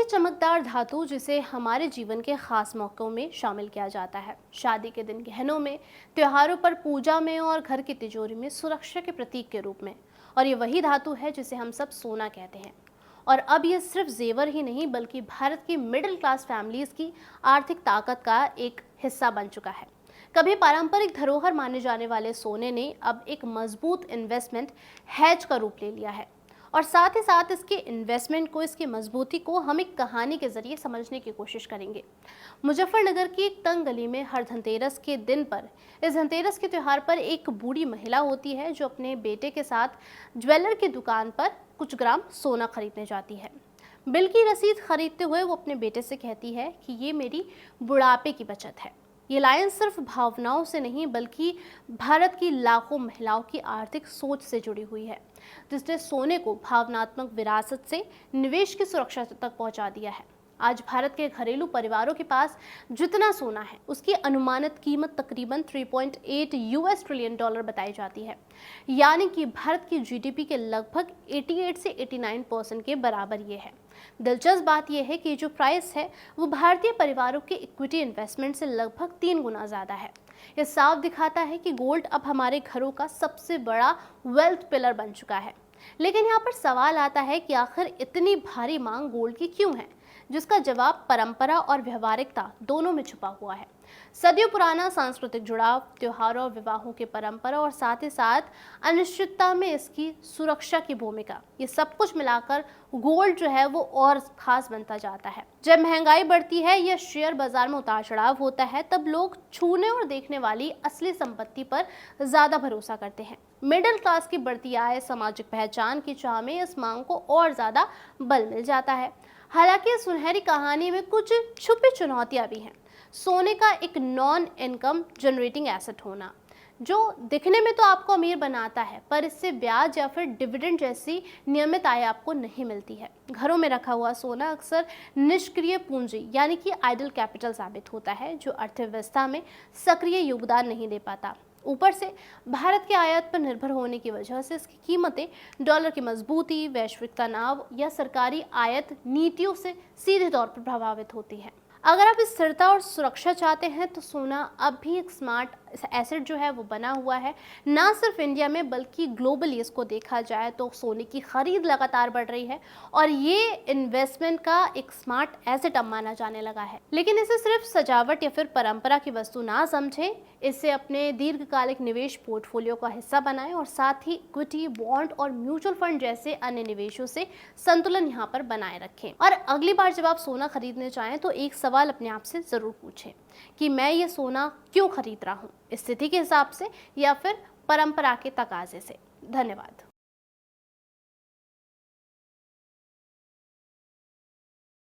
चमकदार धातु जिसे हमारे जीवन के खास मौक़ों में शामिल किया जाता है। शादी के दिन गहनों में, त्योहारों पर पूजा में और घर की तिजोरी में सुरक्षा के प्रतीक के रूप में। और ये वही धातु है जिसे हम सब सोना कहते हैं। और अब ये सिर्फ जेवर ही नहीं बल्कि भारत की मिडिल क्लास फैमिलीज की आर्थिक ताकत का एक हिस्सा बन चुका है। कभी पारंपरिक धरोहर माने जाने वाले सोने ने अब एक मजबूत इन्वेस्टमेंट हेज का रूप ले लिया है। और साथ ही साथ इसके इन्वेस्टमेंट को, इसकी मजबूती को हम एक कहानी के जरिए समझने की कोशिश करेंगे। मुजफ्फरनगर की एक तंग गली में हर धनतेरस के दिन पर, इस धनतेरस के त्यौहार पर एक बूढ़ी महिला होती है जो अपने बेटे के साथ ज्वेलर की दुकान पर कुछ ग्राम सोना खरीदने जाती है। बिल की रसीद खरीदते हुए वो अपने बेटे से कहती है कि ये मेरी बुढ़ापे की बचत है। ये लाइन सिर्फ भावनाओं से नहीं बल्कि भारत की लाखों महिलाओं की आर्थिक सोच से जुड़ी हुई है, जिसने सोने को भावनात्मक विरासत से निवेश की सुरक्षा तक पहुंचा दिया है। आज भारत के घरेलू परिवारों के पास जितना सोना है उसकी अनुमानित कीमत तकरीबन 3.8 यूएस ट्रिलियन डॉलर बताई जाती है, यानी कि भारत की जीडीपी के लगभग 88 से 89% के बराबर ये है। दिलचस्प बात यह है कि जो प्राइस है वो भारतीय परिवारों के इक्विटी इन्वेस्टमेंट से लगभग 3 गुना ज़्यादा है। ये साफ दिखाता है कि गोल्ड अब हमारे घरों का सबसे बड़ा वेल्थ पिलर बन चुका है। लेकिन यहाँ पर सवाल आता है कि आखिर इतनी भारी मांग गोल्ड की क्यों है, जिसका जवाब परंपरा और व्यवहारिकता दोनों में छुपा हुआ है। सदियों पुराना सांस्कृतिक जुड़ाव, त्योहारों और विवाहों की परंपरा और साथ ही साथ अनिश्चितता में इसकी सुरक्षा की भूमिका, ये सब कुछ मिलाकर गोल्ड जो है वो और खास बनता जाता है। जब महंगाई बढ़ती है या शेयर बाजार में उतार चढ़ाव होता है तब लोग छूने और देखने वाली असली संपत्ति पर ज्यादा भरोसा करते हैं। मिडिल क्लास की बढ़ती आय, सामाजिक पहचान की चाह में इस मांग को और ज्यादा बल मिल जाता है। हालांकि इस सुनहरी कहानी में कुछ छुपी चुनौतियां भी हैं। सोने का एक नॉन इनकम जनरेटिंग एसेट होना, जो दिखने में तो आपको अमीर बनाता है पर इससे ब्याज या फिर डिविडेंड जैसी नियमित आय आपको नहीं मिलती है। घरों में रखा हुआ सोना अक्सर निष्क्रिय पूंजी यानी कि आइडल कैपिटल साबित होता है, जो अर्थव्यवस्था में सक्रिय योगदान नहीं दे पाता। ऊपर से भारत के आयात पर निर्भर होने की वजह से इसकी कीमतें डॉलर की मजबूती, वैश्विक तनाव या सरकारी आयात नीतियों से सीधे तौर पर प्रभावित होती है। अगर आप स्थिरता और सुरक्षा चाहते हैं तो सोना अब भी एक स्मार्ट एसेट जो है वो बना हुआ है। ना सिर्फ इंडिया में बल्कि ग्लोबली इसको देखा जाए तो सोने की खरीद लगातार बढ़ रही है और ये इन्वेस्टमेंट का एक स्मार्ट एसेट अब माना जाने लगा है। लेकिन इसे सिर्फ सजावट या फिर परंपरा की वस्तु ना समझें, इसे अपने दीर्घकालिक निवेश पोर्टफोलियो का हिस्सा बनाएं और साथ ही इक्विटी, बॉन्ड और म्यूचुअल फंड जैसे अन्य निवेशों से संतुलन यहाँ पर बनाए रखें। और अगली बार जब आप सोना खरीदने चाहें तो एक सवाल अपने आप से जरूर पूछें कि मैं ये सोना क्यों खरीद रहा हूँ, स्थिति के हिसाब से या फिर परंपरा के तकाजे से। धन्यवाद।